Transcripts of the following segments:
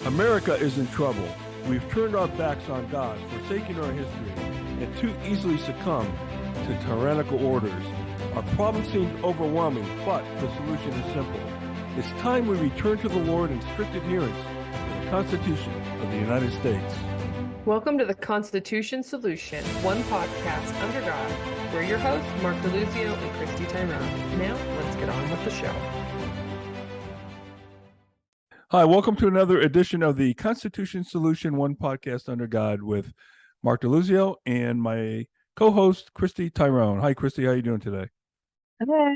America is in trouble. We've turned our backs on God, forsaken our history, and too easily succumb to tyrannical orders. Our problem seems overwhelming, but the solution is simple. It's time we return to the Lord in strict adherence to the Constitution of the United States. Welcome to the Constitution Solution, one podcast under God. We're your hosts, Mark DeLuzio and Christy Tyrone. Now, let's get on with the show. Hi, welcome to another edition of the Constitution Solution, one podcast under God with Mark DeLuzio and my co-host, Christy Tyrone. Hi, Christy. How are you doing today? Hey.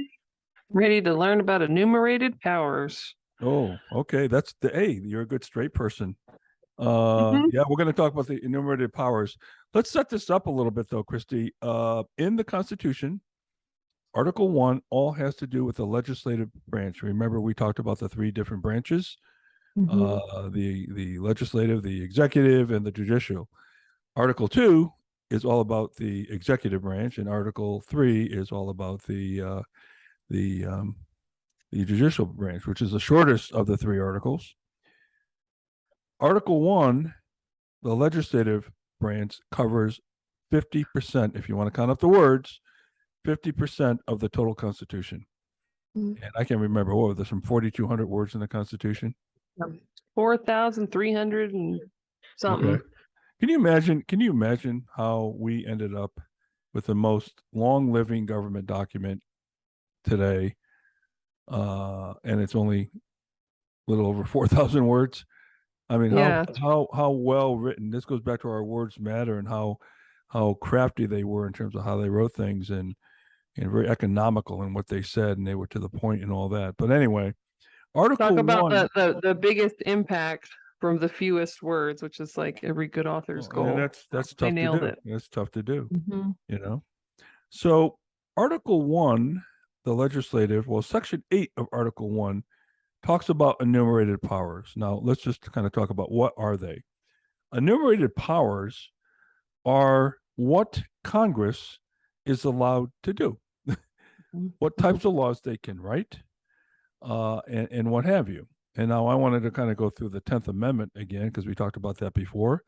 Ready to learn about enumerated powers. Oh, okay. You're a good straight person. Yeah, we're going to talk about the enumerated powers. Let's set this up a little bit, though, Christy. In the Constitution, Article 1 all has to do with the legislative branch. Remember, we talked about the three different branches. The legislative, the executive, and the judicial. Article 2 is all about the executive branch, and Article 3 is all about the judicial branch, which is the shortest of the three articles. Article 1, the legislative branch, covers 50%, if you want to count up the words, 50% of the total Constitution. And I can't remember, there's some 4,200 words in the Constitution. 4,300 and something. Okay. Can you imagine how we ended up with the most long-living government document today, and it's only a little over 4,000 words? I mean, how well written. This goes back to our words matter and how crafty they were in terms of how they wrote things, and very economical in what they said, and they were to the point and all that. But anyway, Article Talk about 1, the biggest impact from the fewest words, which is like every good author's goal. And that's tough They nailed to do. it. That's tough to do. So Article 1, the legislative, Section 8 of Article 1 talks about enumerated powers. Now, let's just kind of talk about what are they. Enumerated powers are what Congress is allowed to do, what types of laws they can write, and what have you. And now I wanted to kind of go through the 10th Amendment again, because we talked about that before.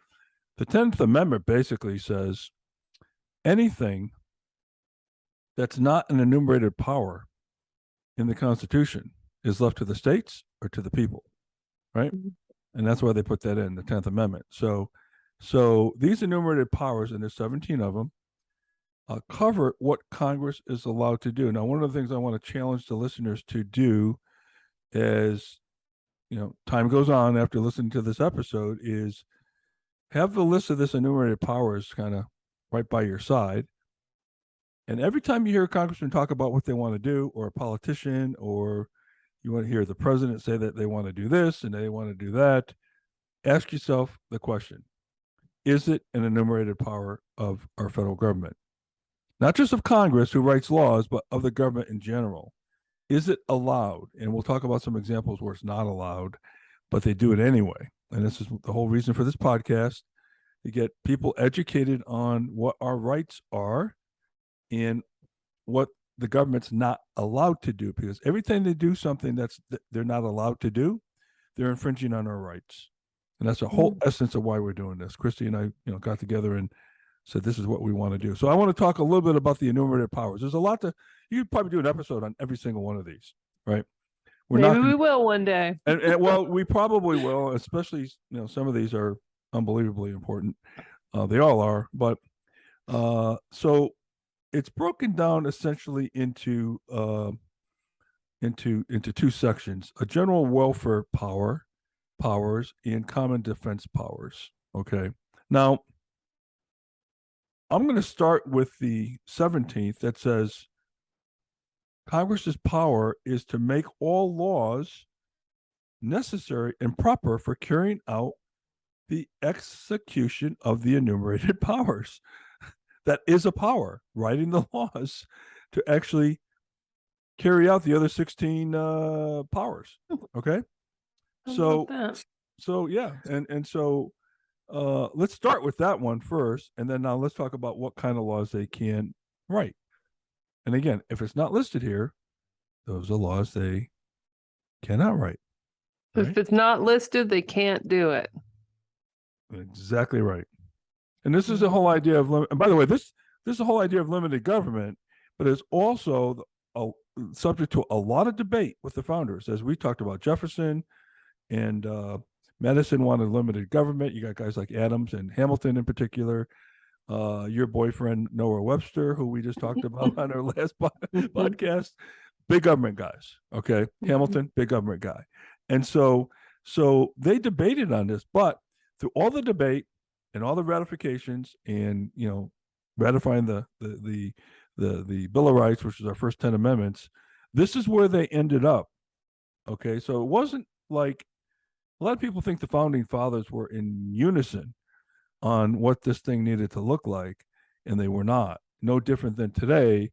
The 10th Amendment basically says anything that's not an enumerated power in the Constitution is left to the states or to the people, right? And that's why they put that in the 10th Amendment. So these enumerated powers, and there's 17 of them, cover what Congress is allowed to do. Now, one of the things I want to challenge the listeners to do as time goes on after listening to this episode is have the list of this enumerated powers kind of right by your side. And every time you hear a congressman talk about what they want to do, or a politician, or you want to hear the president say that they want to do this and they want to do that, ask yourself the question, is it an enumerated power of our federal government? Not just of Congress, who writes laws, but of the government in general. Is it allowed? And we'll talk about some examples where it's not allowed, but they do it anyway. And this is the whole reason for this podcast, to get people educated on what our rights are and what the government's not allowed to do. Because every time they do something they're not allowed to do, they're infringing on our rights. And that's the whole essence of why we're doing this. Christy and I, got together and said, this is what we want to do. So I want to talk a little bit about the enumerated powers. There's a lot you could probably do an episode on every single one of these, right? Maybe we will one day. And well, we probably will, especially, some of these are unbelievably important. They all are, but so it's broken down essentially into two sections: a general welfare powers and common defense powers. Okay. Now, I'm going to start with the 17th that says Congress's power is to make all laws necessary and proper for carrying out the execution of the enumerated powers. That is a power, writing the laws to actually carry out the other 16 powers. Okay. So yeah. And so let's start with that one first, and then now let's talk about what kind of laws they can write. And again, if it's not listed here, those are laws they cannot write. Right? If it's not listed, they can't do it. Exactly right. And this is the whole idea of and by the way, this is the whole idea of limited government, but it's also subject to a lot of debate with the founders, as we talked about. Jefferson and Madison wanted limited government. You got guys like Adams and Hamilton in particular. Your boyfriend Noah Webster, who we just talked about on our last podcast, big government guys. Okay, Hamilton, big government guy, and so they debated on this, but through all the debate and all the ratifications, and ratifying the Bill of Rights, which is our first 10 amendments, this is where they ended up. Okay, so it wasn't like a lot of people think the founding fathers were in unison on what this thing needed to look like, and they were not. No different than today.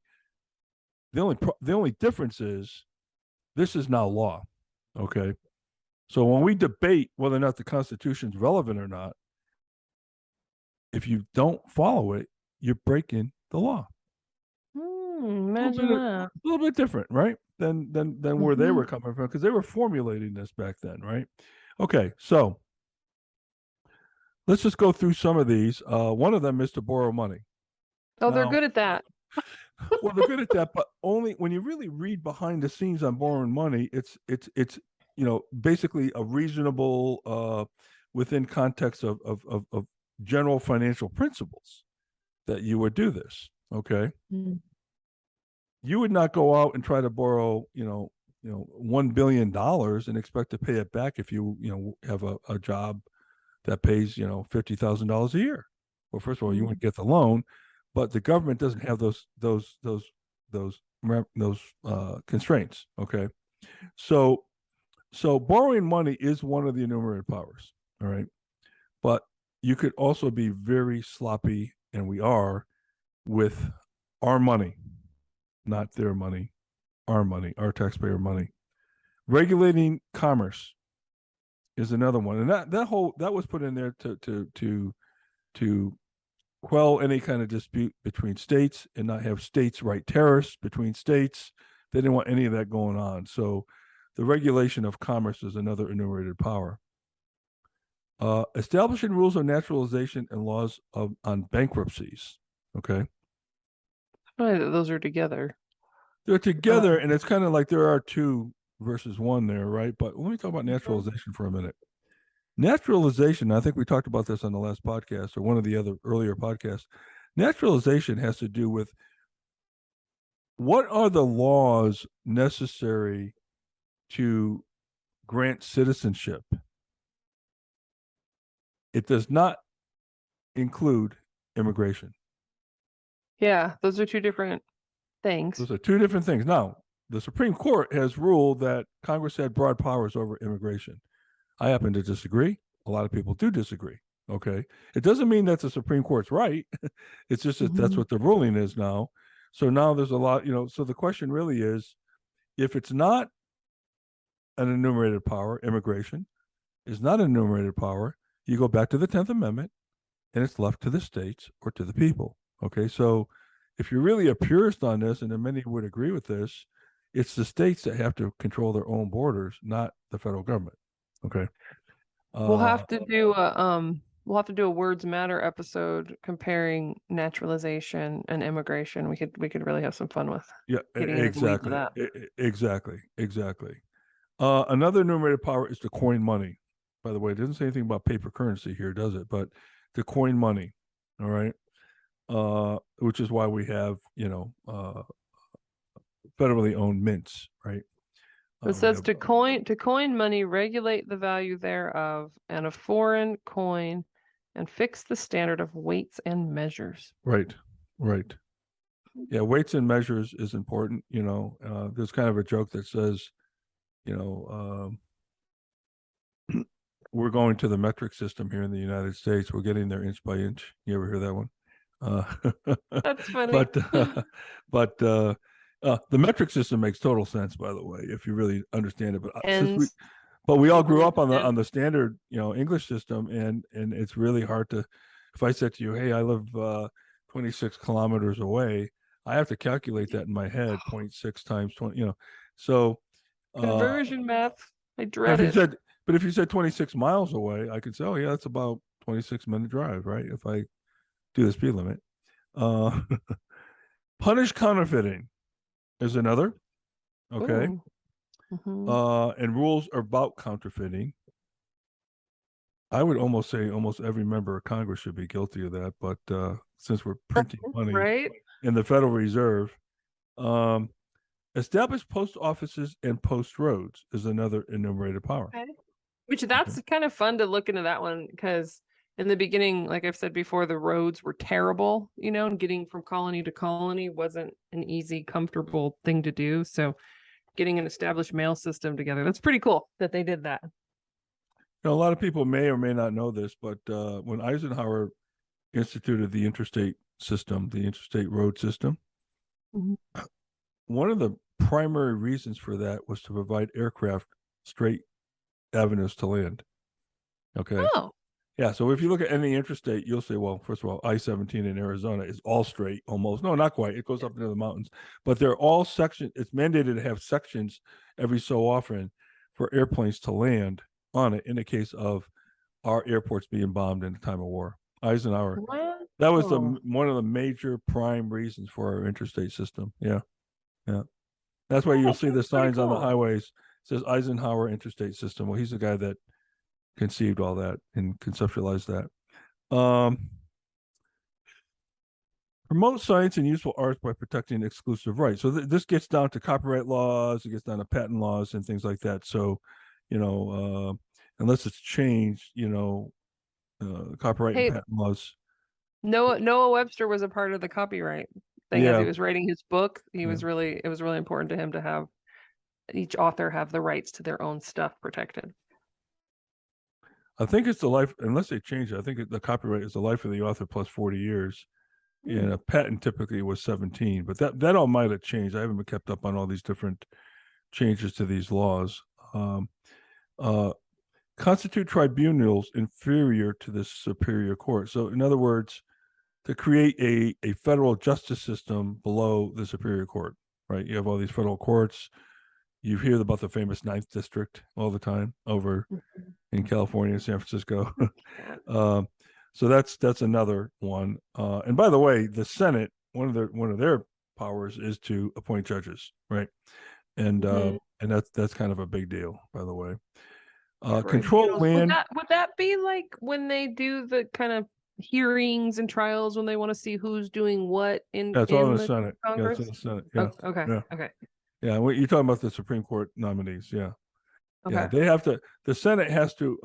The only difference is this is now law. Okay, so when we debate whether or not the Constitution is relevant or not, if you don't follow it, you're breaking the law. Imagine that. A little bit different, right? Than where they were coming from, because they were formulating this back then, right? Okay, so let's just go through some of these. One of them is to borrow money. Oh, they're good at that. Well, they're good at that, but only when you really read behind the scenes on borrowing money, it's basically a reasonable within context of general financial principles that you would do this. Okay. You would not go out and try to borrow, $1 billion and expect to pay it back if you have a job that pays, $50,000 a year. Well, first of all, you wouldn't get the loan, but the government doesn't have those constraints. Okay. So borrowing money is one of the enumerated powers. All right. But you could also be very sloppy, and we are, with our money, not their money, our taxpayer money. Regulating commerce is another one, and that was put in there to quell any kind of dispute between states and not have states write tariffs between states. They didn't want any of that going on. So the regulation of commerce is another enumerated power. Establishing rules of naturalization and laws on bankruptcies. Okay. Those are together. They're together, and it's kind of like there are two versus one there, right? But let me talk about naturalization for a minute. Naturalization, I think we talked about this on the last podcast or one of the other earlier podcasts. Naturalization has to do with what are the laws necessary to grant citizenship. It does not include immigration. Yeah, those are two different things. Those are two different things. Now, the Supreme Court has ruled that Congress had broad powers over immigration. I happen to disagree. A lot of people do disagree. Okay. It doesn't mean that the Supreme Court's right. It's just that that's what the ruling is now. So now there's a lot, so the question really is, if it's not an enumerated power, immigration is not an enumerated power, you go back to the 10th Amendment and it's left to the states or to the people. Okay. So if you're really a purist on this, and many would agree with this, it's the states that have to control their own borders, not the federal government. Okay. We'll have to do a words matter episode comparing naturalization and immigration. We could really have some fun with. Yeah, exactly. Exactly. Another enumerated power is to coin money. By the way, it doesn't say anything about paper currency here, does it? But to coin money. All right. Which is why we have, federally owned mints, right? It says to coin money, regulate the value thereof, and a foreign coin, and fix the standard of weights and measures. Right. Yeah, weights and measures is important. There's kind of a joke that says, we're going to the metric system here in the United States. We're getting there inch by inch. You ever hear that one? That's funny. But the metric system makes total sense, by the way, if you really understand it. But we all grew up on the standard, English system, and it's really hard to. If I said to you, "Hey, I live 26 kilometers away," I have to calculate that in my head, 0.6 times 20. So conversion math, I dread it. But if you said 26 miles away, I could say, oh yeah, that's about 26-minute drive, right? If I do the speed limit. Uh, punish counterfeiting is another. Okay. Ooh. Mhm. And rules about counterfeiting. I would almost say almost every member of Congress should be guilty of that, but since we're printing money Right? in the Federal Reserve, um, establish post offices and post roads is another enumerated power. Okay. Which that's kind of fun to look into that one because in the beginning, like I've said before, the roads were terrible, and getting from colony to colony wasn't an easy, comfortable thing to do. So getting an established mail system together, that's pretty cool that they did that. A lot of people may or may not know this, but when Eisenhower instituted the interstate system, the interstate road system, Mhm. one of the primary reasons for that was to provide aircraft straight avenues to land. Okay. Oh, Yeah. So if you look at any interstate, you'll say, well, first of all, I-17 in Arizona is all straight almost. No, not quite. It goes up into the mountains, but they're all sections. It's mandated to have sections every so often for airplanes to land on it in the case of our airports being bombed in the time of war. Eisenhower. That was one of the major prime reasons for our interstate system. Yeah. Yeah. That's why you'll see the signs on the highways. It says Eisenhower Interstate System. Well, he's the guy that conceived all that and conceptualized that. Promote science and useful arts by protecting exclusive rights. So this gets down to copyright laws, it gets down to patent laws and things like that. So, unless it's changed, copyright and patent laws. Noah Webster was a part of the copyright thing as he was writing his book. It was really important to him to have each author have the rights to their own stuff protected. I think it's the life, unless they change it. I think the copyright is the life of the author plus 40 years. And a patent typically was 17, but that all might have changed. I haven't been kept up on all these different changes to these laws. Constitute tribunals inferior to the superior court. So, in other words, to create a federal justice system below the superior court, right? You have all these federal courts. You hear about the famous Ninth District all the time over in California, San Francisco. So that's another one. And by the way, the Senate, one of their powers is to appoint judges, right? And that's kind of a big deal, by the way. Control land. Would that be like when they do the kind of hearings and trials when they want to see who's doing what in That's all in the Senate. Congress? Yeah, it's in the Senate. Yeah. Oh, okay. Yeah. Okay. Yeah, you're talking about the Supreme Court nominees. Yeah. Okay. Yeah, they have to. The Senate has to.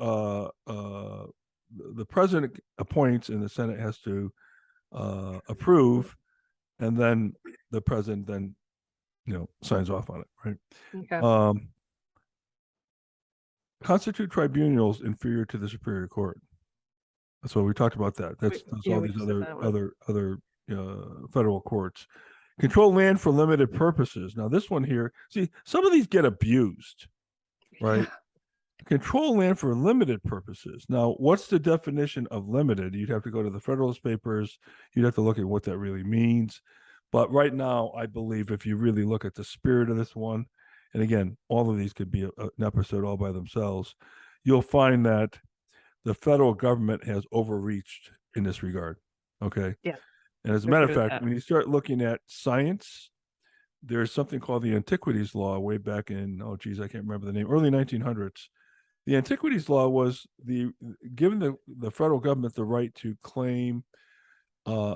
The president appoints, and the Senate has to approve, and then the president then, signs off on it. Right. Okay. Constitute tribunals inferior to the Superior Court. So we talked about that. That's all these other federal courts. Control land for limited purposes. Now this one here, see, some of these get abused, right? Yeah. Control land for limited purposes. Now, what's the definition of limited? You'd have to go to the Federalist Papers. You'd have to look at what that really means. But right now, I believe if you really look at the spirit of this one, and again, all of these could be an episode all by themselves, you'll find that the federal government has overreached in this regard. Okay. Yeah. And as a matter of fact, when you start looking at science, there's something called the Antiquities Law way back in, I can't remember the name, early 1900s. The Antiquities Law was giving the federal government the right to claim a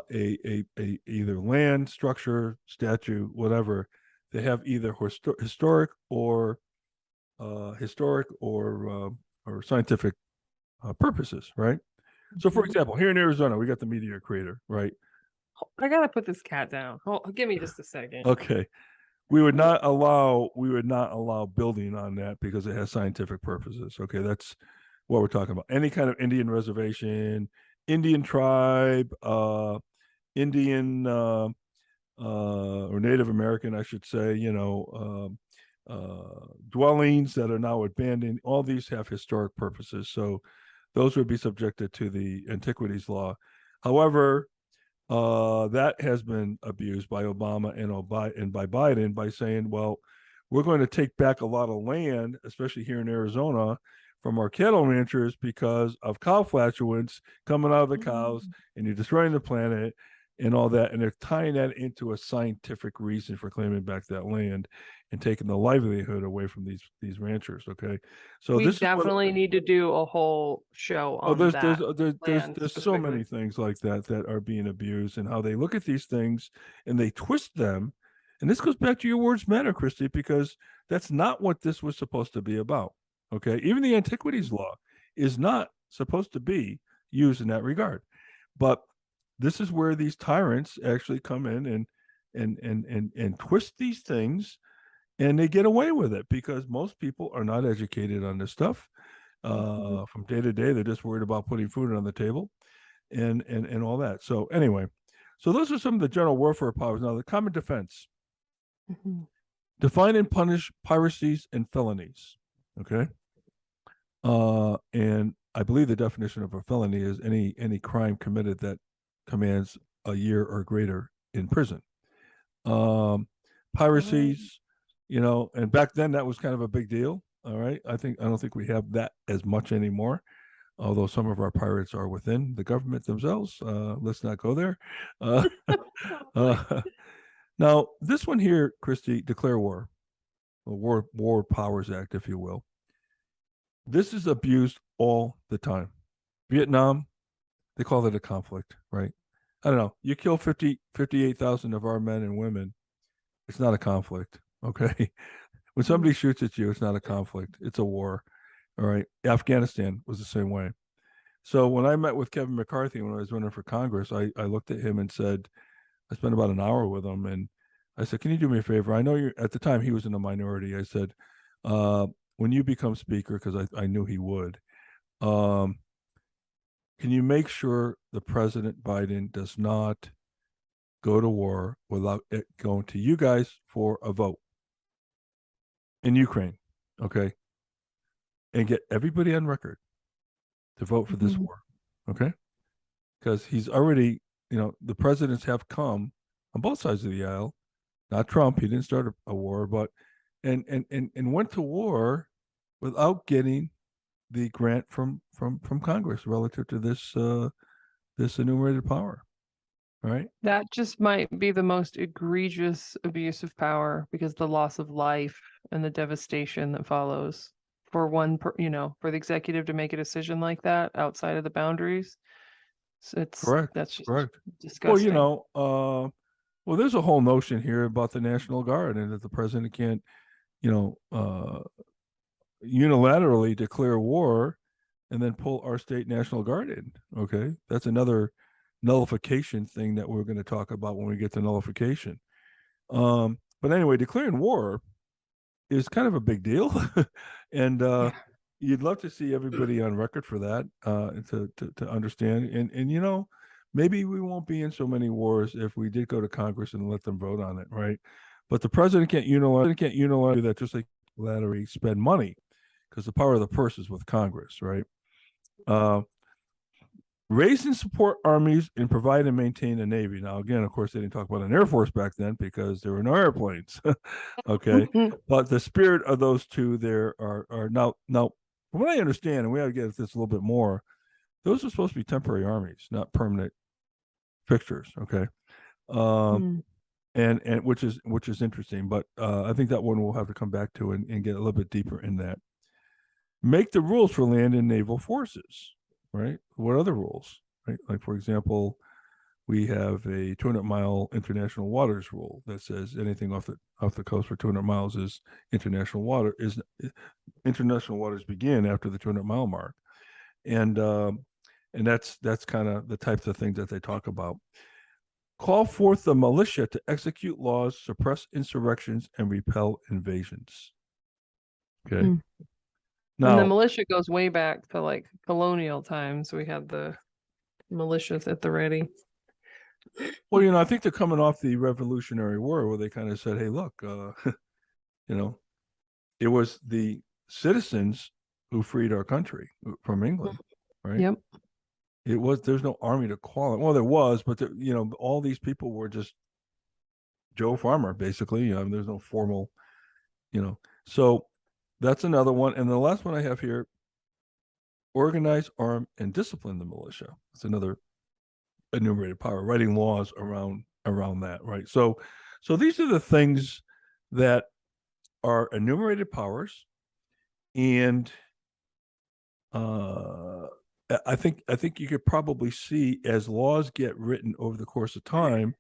either land, structure, statue, whatever. They have either historic or scientific purposes, right? So, for example, here in Arizona, we got the meteor crater, right? I gotta put this cat down. Give me just a second. Okay. We would not allow building on that because it has scientific purposes. Okay, that's what we're talking about. Any kind of Indian reservation, Indian tribe, Indian or Native American, I should say, dwellings that are now abandoned. All these have historic purposes, so those would be subjected to the Antiquities Law. However, that has been abused by Obama and by Biden by saying, well, we're going to take back a lot of land, especially here in Arizona, from our cattle ranchers because of cow flatulence coming out of the cows, and you're destroying the planet and all that. And they're tying that into a scientific reason for claiming back that land and taking the livelihood away from these ranchers. Okay, so We this is what. definitely need to do a whole show Oh, on that land there's so specifically. many things like that that are being abused, and how they look at these things and they twist them. And this goes back to your words matter, Christy, because that's not what this was supposed to be about. Okay, even the antiquities law is not supposed to be used in that regard. But this is where these tyrants actually come in and twist these things, and they get away with it because most people are not educated on this stuff. From day to day, they're just worried about putting food on the table and all that. So anyway, so those are some of the general warfare powers. Now, the common defense: define and punish piracies and felonies. Okay, and I believe the definition of a felony is any crime committed that commands a year or greater in prison. Piracies, and back then that was kind of a big deal. All right, I don't think we have that as much anymore, although some of our pirates are within the government themselves. Let's not go there. Uh, now, this one here, Christy, declare war, the War Powers Act, if you will. This is abused all the time. Vietnam, they call it a conflict, right? I don't know. You kill 58,000 of our men and women. It's not a conflict, okay? When somebody shoots at you, it's not a conflict. It's a war, all right? Afghanistan was the same way. So when I met with Kevin McCarthy when I was running for Congress, I looked at him and said, I spent about an hour with him, and I said, can you do me a favor? I know you're, at the time he was in a minority. I said, when you become speaker, because I knew he would, can you make sure the President Biden does not go to war without it going to you guys for a vote in Ukraine, okay? And get everybody on record to vote for this war, okay? Because he's already, the presidents have come on both sides of the aisle. Not Trump; he didn't start a war, but and went to war without getting the grant from Congress relative to this enumerated power. All right. That just might be the most egregious abuse of power because the loss of life and the devastation that follows for for the executive to make a decision like that outside of the boundaries. So Correct. that's just Correct. disgusting. Well, there's a whole notion here about the National Guard and that the president can't, unilaterally declare war and then pull our state National Guard in. Okay. That's another nullification thing that we're going to talk about when we get to nullification. But anyway, declaring war is kind of a big deal. And you'd love to see everybody on record for that, to understand. And maybe we won't be in so many wars if we did go to Congress and let them vote on it, right? But the president can't unilaterally do that, just like unilaterally spend money, because the power of the purse is with Congress, right? Raise and support armies and provide and maintain a navy. Now, again, of course, they didn't talk about an air force back then because there were no airplanes. Okay, but the spirit of those two there are now. From what I understand, and we have to get at this a little bit more, those are supposed to be temporary armies, not permanent fixtures. Okay, and which is interesting, but I think that one we'll have to come back to and get a little bit deeper in that. Make the rules for land and naval forces. Right? What other rules? Right? Like, for example, we have a 200-mile international waters rule that says anything off the coast for 200 miles is international water. International waters begin after the 200-mile mark, and that's kind of the types of things that they talk about. Call forth the militia to execute laws, suppress insurrections, and repel invasions. Okay. Now, and the militia goes way back to like colonial times. We had the militias at the ready. Well, I think they're coming off the Revolutionary War where they kind of said, hey, look, it was the citizens who freed our country from England, right? Yep. There's no army to call it. Well, there was, but all these people were just Joe Farmer, basically. There's no formal, so that's another one. And the last one I have here, organize, arm, and discipline the militia. It's another enumerated power, writing laws around that, right? So these are the things that are enumerated powers, and I think you could probably see, as laws get written over the course of time,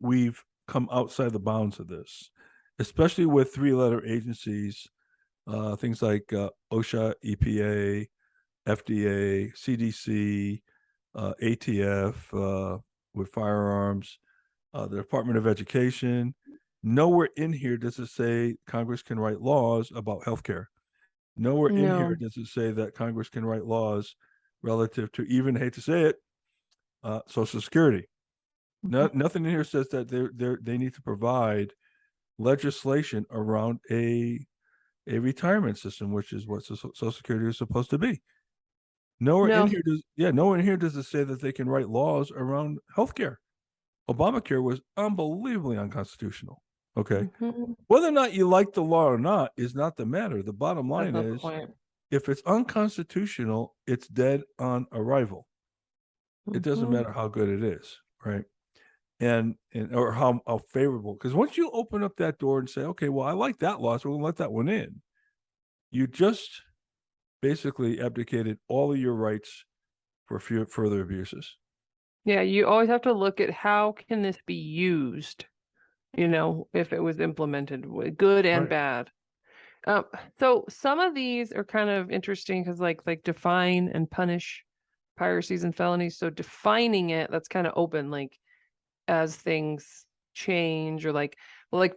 we've come outside the bounds of this, especially with three-letter agencies, things like OSHA, EPA, FDA, CDC, ATF, with firearms, the Department of Education. Nowhere in here does it say Congress can write laws about healthcare. Nowhere in here No. does it say that Congress can write laws relative to, even hate to say it, Social Security. No, nothing in here says that they need to provide legislation around a retirement system, which is what Social Security is supposed to be. Nowhere in No. here nowhere in here does it say that they can write laws around healthcare. Obamacare was unbelievably unconstitutional. Okay. Mhm. Whether or not you like the law or not is not the matter. The bottom That's line not the is, point. if it's unconstitutional, it's dead on arrival. It doesn't Mhm. matter how good it is, right? And or how favorable. Because once you open up that door and say, okay, well, I like that law, so we'll let that one in, you just basically abdicated all of your rights for further abuses. Yeah, you always have to look at how can this be used, if it was implemented, good and Right. bad. Um, so some of these are kind of interesting because like define and punish piracies and felonies. So defining it, that's kind of open, like as things change, or like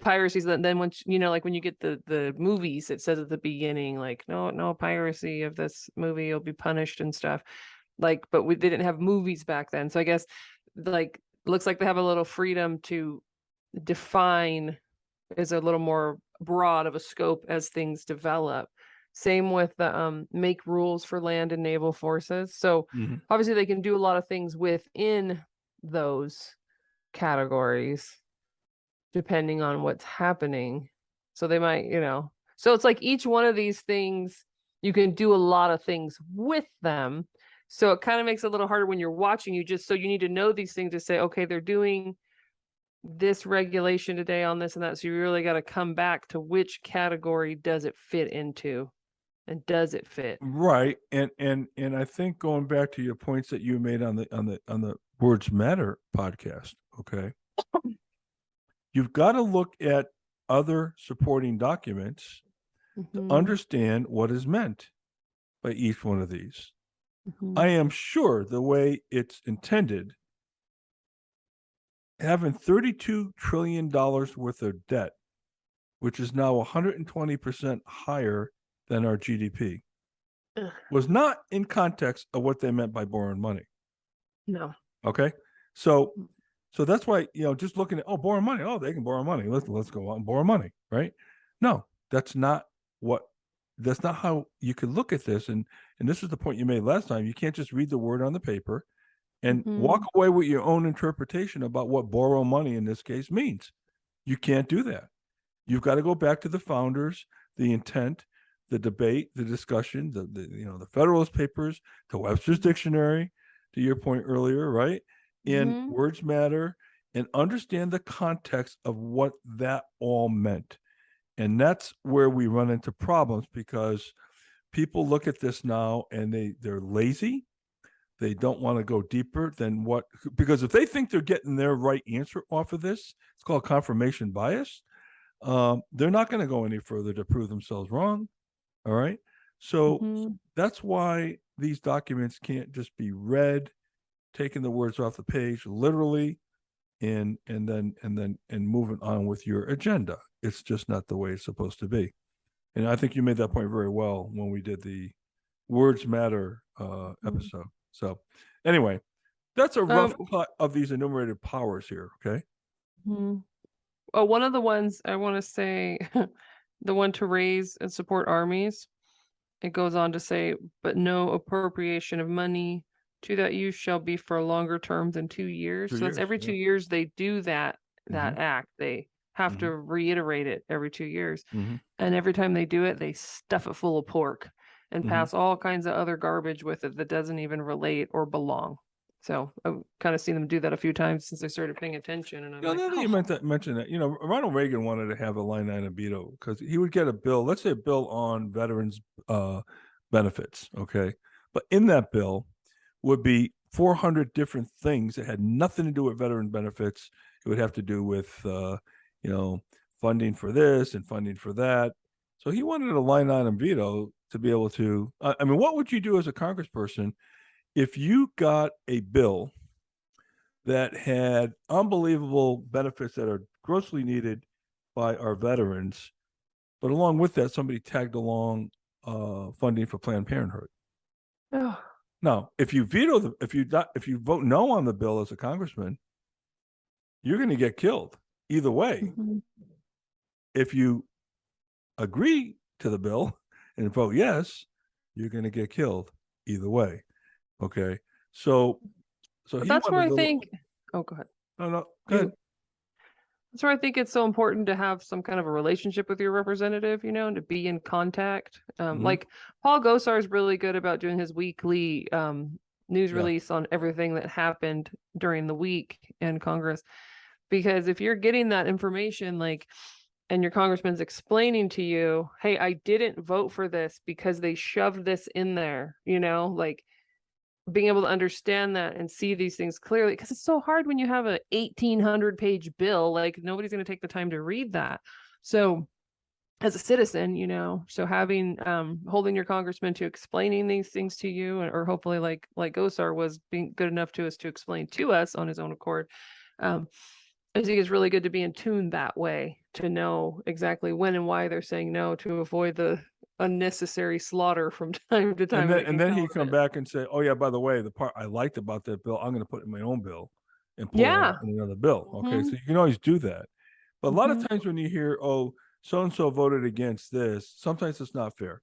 piracies. Then once like when you get the movies, it says at the beginning, like no piracy of this movie, you'll be punished and stuff. Like, but they didn't have movies back then, so I guess like looks like they have a little freedom to define, is a little more broad of a scope as things develop. Same with the make rules for land and naval forces. So Mhm. obviously they can do a lot of things within those categories depending on what's happening. So they might, so it's like each one of these things, you can do a lot of things with them. So it kind of makes it a little harder when you're watching. So you need to know these things to say, okay, they're doing this regulation today on this and that. So you really got to come back to which category does it fit into, and does it fit? Right. And I think, going back to your points that you made on the Words Matter podcast, okay, you've got to look at other supporting documents to Mhm, understand what is meant by each one of these. I mhm. am sure the way it's intended, having $32 trillion worth of debt, which is now 120% higher than our GDP, Ugh, was not in context of what they meant by borrowing money. no. Okay. So that's why, just looking at, borrow money. Oh, they can borrow money. Let's go out and borrow money. Right. No, that's not how you could look at this. And this is the point you made last time. You can't just read the word on the paper and walk Mhm, away with your own interpretation about what borrow money in this case means. You can't do that. You've got to go back to the founders, the intent, the debate, the discussion, the Federalist Papers, to Webster's Dictionary, to your point earlier, right? In mhm, Words Matter, and understand the context of what that all meant. And that's where we run into problems, because people look at this now and they're lazy. They don't want to go deeper than because if they think they're getting their right answer off of this, it's called confirmation bias. They're not going to go any further to prove themselves wrong. All right. So mhm. that's why these documents can't just be read, taking the words off the page literally, and moving on with your agenda. It's just not the way it's supposed to be. And I think you made that point very well when we did the Words Matter Mm. episode. So anyway, that's a rough Um, cut of these enumerated powers here. Okay. mhm. Oh, one of the ones I want to say, the one to raise and support armies, it goes on to say, but no appropriation of money to that use shall be for a longer term than 2 years. 2 So that's years. every Yeah. 2 years they do that Mm-hmm. act. They have Mm-hmm. to reiterate it every 2 years. Mm-hmm. And every time they do it, they stuff it full of pork. and pass all kinds of other garbage with it that doesn't even relate or belong. So I've kind of seen them do that a few times since I started paying attention. And I'm You know, like, now that you mentioned that, you know, Ronald Reagan wanted to have a line item veto because he would get a bill, let's say a bill on veterans benefits, okay? But in that bill would be 400 different things that had nothing to do with veteran benefits. It would have to do with, you know, funding for this and funding for that. So he wanted a line item veto to be able to, I mean, what would you do as a congressperson if you got a bill that had unbelievable benefits that are grossly needed by our veterans, but along with that, somebody tagged along funding for Planned Parenthood? oh, Now, if you veto the, if you vote no on the bill as a congressman, you're going to get killed either way. If you agree to the bill and vote yes, you're going to get killed either way. Okay, so but he that's where I wanted to. think. Oh, go ahead. No, go ahead. That's where I think it's so important to have some kind of a relationship with your representative, you know, and to be in contact. Like Paul Gosar is really good about doing his weekly news release on everything that happened during the week in Congress. Because if you're getting that information, like, and your congressman's explaining to you, hey, I didn't vote for this because they shoved this in there, you know, like being able to understand that and see these things clearly, because it's so hard when you have a 1,800-page bill. Like nobody's going to take the time to read that. So as a citizen, you know, so having holding your congressman to explaining these things to you, or hopefully like Gosar was being good enough to us to explain to us on his own accord, I think it's really good to be in tune that way, to know exactly when and why they're saying no, to avoid the unnecessary slaughter from time to time. And then he'd come back and say, "Oh yeah, by the way, the part I liked about that bill, I'm going to put in my own bill and pull it out in another bill." Okay, so you can always do that. But a lot of times when you hear, "Oh, so and so voted against this," sometimes it's not fair.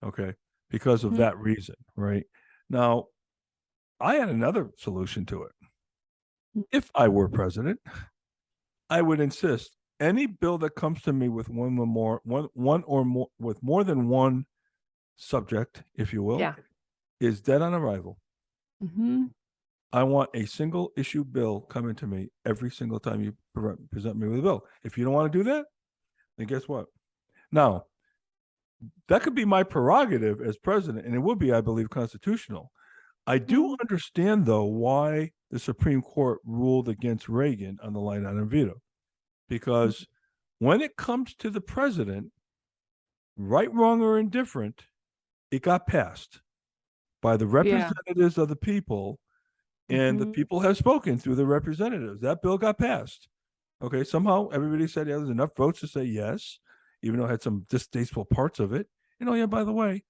Okay, because of that reason, right? Now, I had another solution to it. If I were president, I would insist any bill that comes to me with one or more with more than one subject, if you will, is dead on arrival. I want a single issue bill coming to me every single time you present me with a bill. If you don't want to do that, then guess what? Now, that could be my prerogative as president, and it would be, I believe, constitutional. I do understand, though, why the Supreme Court ruled against Reagan on the line item veto, because when it comes to the president, right, wrong, or indifferent, it got passed by the representatives of the people, and the people have spoken through the representatives. That bill got passed. Okay, somehow everybody said, yeah, there's enough votes to say yes, even though it had some distasteful parts of it. And oh yeah, by the way,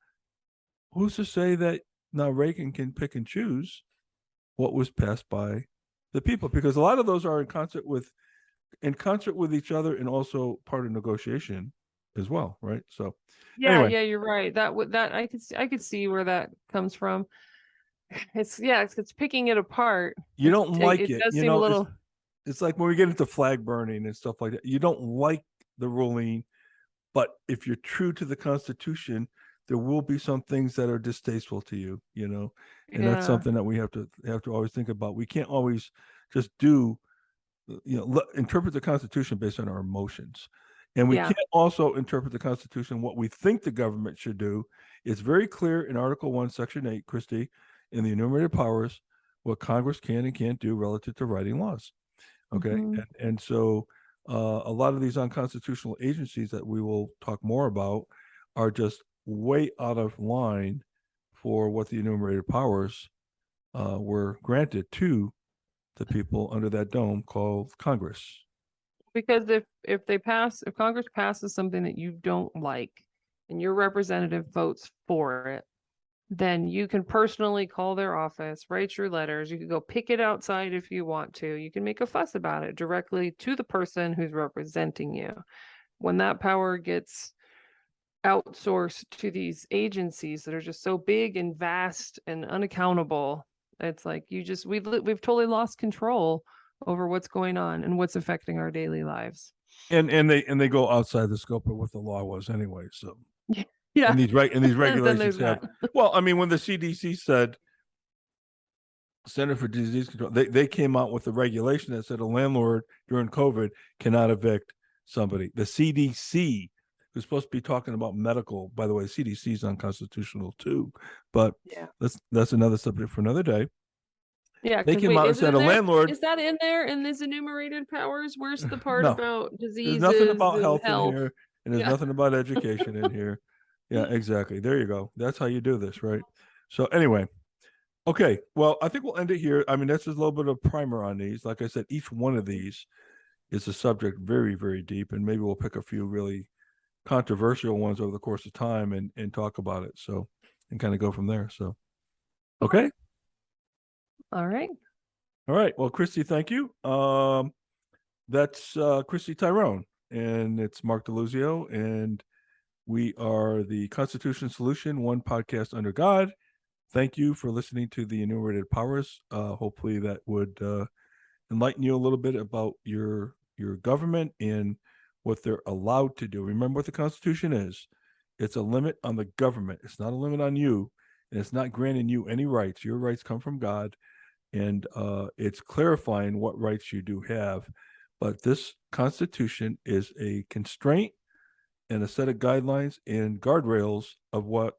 who's to say that now Reagan can pick and choose what was passed by the people? Because a lot of those are in concert with each other, and also part of negotiation as well, right? So anyway. You're right. That I could see where that comes from. It's picking it apart. You don't like it. It does You seem know, a little. It's like when we get into flag burning and stuff like that. You don't like the ruling, but if you're true to the Constitution, there will be some things that are distasteful to you, you know, and that's something that we have to always think about. We can't always just interpret the Constitution based on our emotions. And we can't also interpret the Constitution what we think the government should do. It's very clear in Article 1, Section 8, Christy, in the Enumerated Powers, what Congress can and can't do relative to writing laws. Okay. And so a lot of these unconstitutional agencies that we will talk more about are just way out of line for what the enumerated powers were granted to the people under that dome called Congress. Because if Congress passes something that you don't like and your representative votes for it, then you can personally call their office, write your letters. You can go pick it outside if you want to. You can make a fuss about it directly to the person who's representing you. When that power gets outsourced to these agencies that are just so big and vast and unaccountable, it's like we've totally lost control over what's going on and what's affecting our daily lives. And they go outside the scope of what the law was anyway. So Yeah. And these Then regulations there's have. that. Well, I mean, when the CDC said, Center for Disease Control, they came out with a regulation that said a landlord during COVID cannot evict somebody. The CDC was supposed to be talking about medical. By the way, the CDC is unconstitutional too, but Yeah. that's another subject for another day. Yeah, They because came wait, out and is it said in a there? landlord. Is that in there in this enumerated powers? Where's the part No, about there's diseases nothing about and health in health? here, and there's Yeah. nothing about education in here. Yeah, exactly. There you go. That's how you do this, right? So anyway, okay. Well, I think we'll end it here. I mean, that's just a little bit of primer on these. Like I said, each one of these is a subject very, very deep, and maybe we'll pick a few really controversial ones over the course of time and talk about it. So and kind of go from there. So okay. All right. All right. Well, Christy, thank you. That's Christy Tyrone, and it's Mark DeLuzio, and we are the Constitution Solution, one podcast under God. Thank you for listening to the Enumerated Powers. Hopefully, that would enlighten you a little bit about your government and what they're allowed to do. Remember what the Constitution is. It's a limit on the government. It's not a limit on you, and it's not granting you any rights. Your rights come from God, and it's clarifying what rights you do have. But this Constitution is a constraint and a set of guidelines and guardrails of what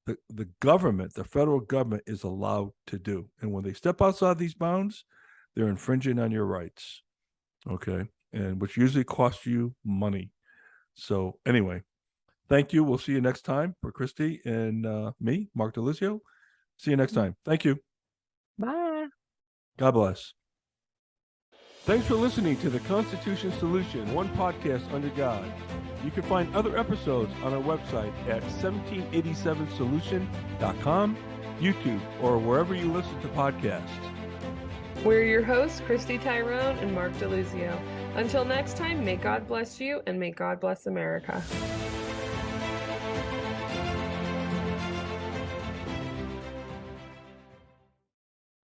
the government, the federal government, is allowed to do. And when they step outside these bounds, they're infringing on your rights. Okay. And which usually costs you money. So anyway, thank you. We'll see you next time. For Christy and me, Mark DeLuzio. See you next time. Thank you. Bye. God bless. Thanks for listening to the Constitution Solution, one podcast under God. You can find other episodes on our website at 1787solution.com, YouTube, or wherever you listen to podcasts. We're your hosts, Christy Tyrone and Mark DeLuzio. Until next time, may God bless you and may God bless America.